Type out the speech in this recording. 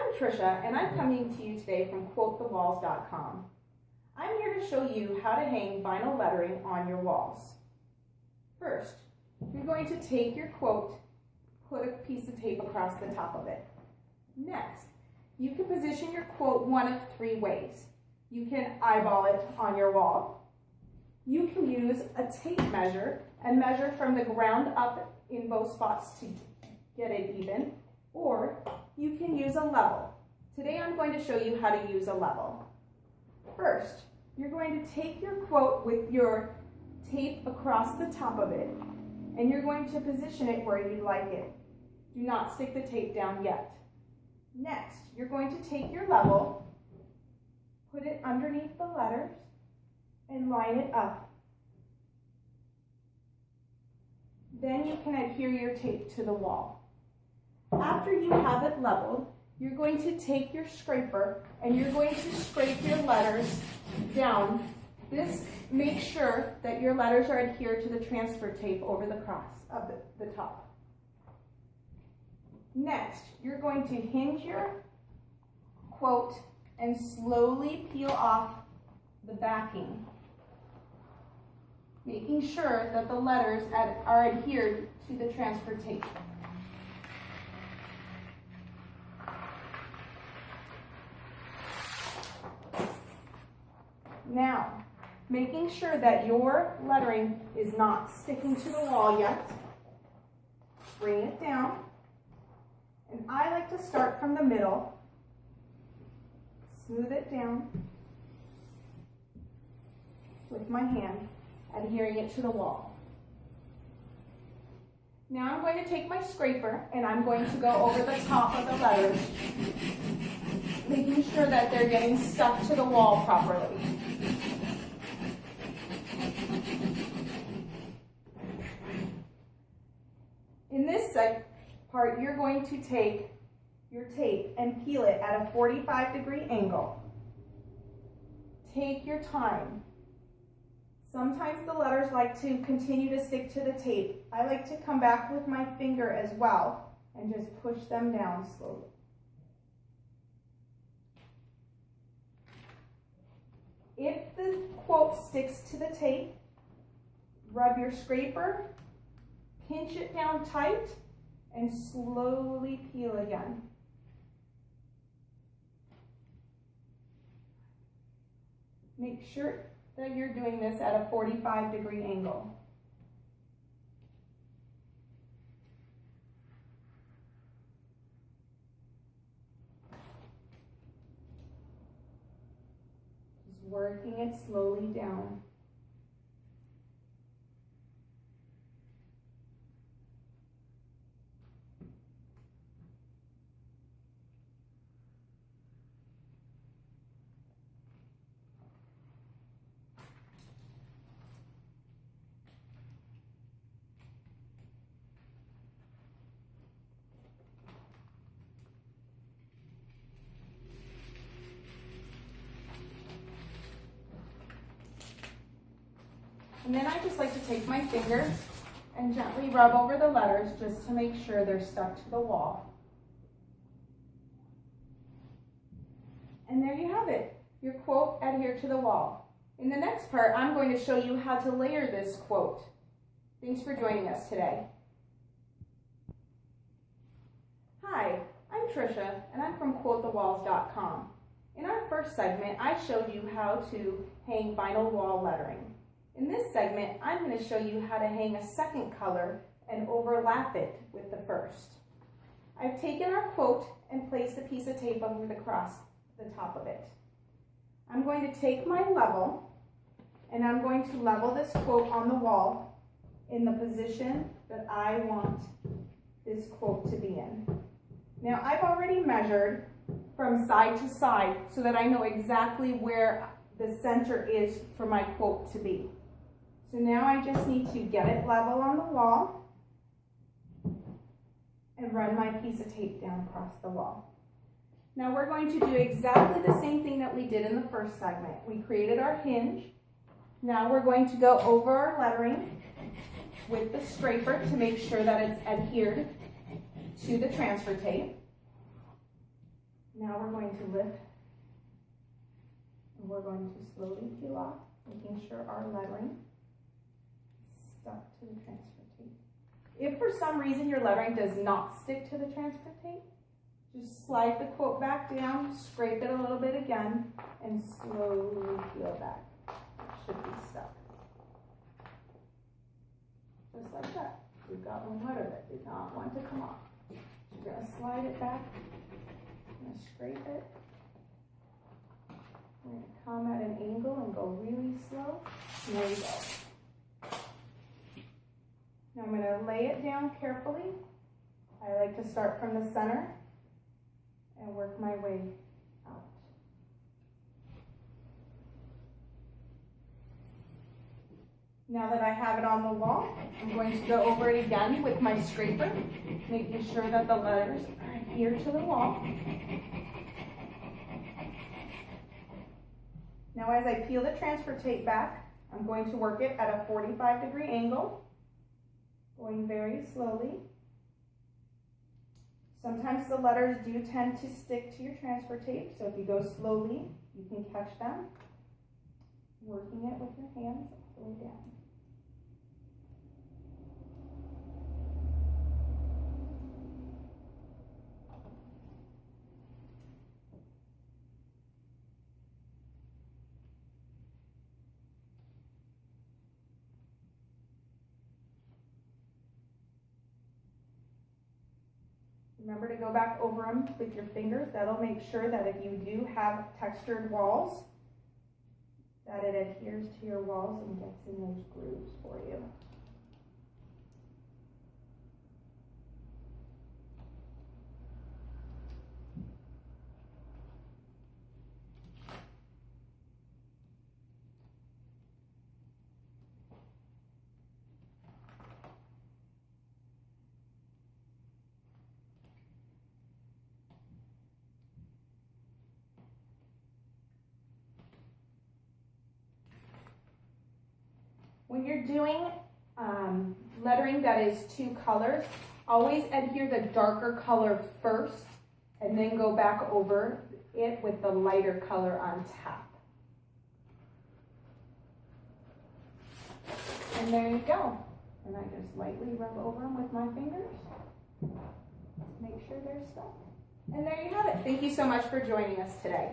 I'm Trisha, and I'm coming to you today from QuoteTheWalls.com. I'm here to show you how to hang vinyl lettering on your walls. First, you're going to take your quote, put a piece of tape across the top of it. Next, you can position your quote one of three ways. You can eyeball it on your wall. You can use a tape measure and measure from the ground up in both spots to get it even, or you can use a level. Today I'm going to show you how to use a level. First, you're going to take your quote with your tape across the top of it, and you're going to position it where you'd like it. Do not stick the tape down yet. Next, you're going to take your level, put it underneath the letters, and line it up. Then you can adhere your tape to the wall. After you have it leveled, you're going to take your scraper and you're going to scrape your letters down. This makes sure that your letters are adhered to the transfer tape over the cross of the top. Next, you're going to hinge your quote and slowly peel off the backing, making sure that the letters are adhered to the transfer tape. Now, making sure that your lettering is not sticking to the wall yet, bring it down. And I like to start from the middle, smooth it down with my hand, adhering it to the wall. Now I'm going to take my scraper and I'm going to go over the top of the letters, making sure that they're getting stuck to the wall properly. In this part, you're going to take your tape and peel it at a 45-degree angle. Take your time. Sometimes the letters like to continue to stick to the tape. I like to come back with my finger as well and just push them down slowly. If the quote sticks to the tape, rub your scraper, pinch it down tight, and slowly peel again. Make sure that you're doing this at a 45-degree angle. Just working it slowly down. And then I just like to take my finger and gently rub over the letters just to make sure they're stuck to the wall. And there you have it, your quote adhered to the wall. In the next part, I'm going to show you how to layer this quote. Thanks for joining us today. Hi, I'm Trisha, and I'm from QuoteTheWalls.com. In our first segment, I showed you how to hang vinyl wall lettering. In this segment, I'm going to show you how to hang a second color and overlap it with the first. I've taken our quote and placed a piece of tape over the top of it. I'm going to take my level and I'm going to level this quote on the wall in the position that I want this quote to be in. Now I've already measured from side to side so that I know exactly where the center is for my quote to be. So now I just need to get it level on the wall and run my piece of tape down across the wall. Now we're going to do exactly the same thing that we did in the first segment. We created our hinge. Now we're going to go over our lettering with the scraper to make sure that it's adhered to the transfer tape. Now we're going to lift and we're going to slowly peel off, making sure our lettering is stuck to the transfer tape. If for some reason your lettering does not stick to the transfer tape, just slide the quote back down, scrape it a little bit again, and slowly peel back. It should be stuck. Just like that. We've got one letter that did not want to come off. You're going to slide it back. You're going to scrape it. We're going to come at an angle and go really slow. And there you go. Now I'm going to lay it down carefully. I like to start from the center and work my way out. Now that I have it on the wall, I'm going to go over it again with my scraper, making sure that the letters are adhered to the wall. Now as I peel the transfer tape back, I'm going to work it at a 45-degree angle, going very slowly. Sometimes the letters do tend to stick to your transfer tape, so if you go slowly, you can catch them, working it with your hands all the way down. Remember to go back over them with your fingers. That'll make sure that if you do have textured walls, that it adheres to your walls and gets in those grooves for you. When you're doing lettering that is two colors, always adhere the darker color first and then go back over it with the lighter color on top. And there you go. And I just lightly rub over them with my fingers to make sure they're stuck. And there you have it. Thank you so much for joining us today.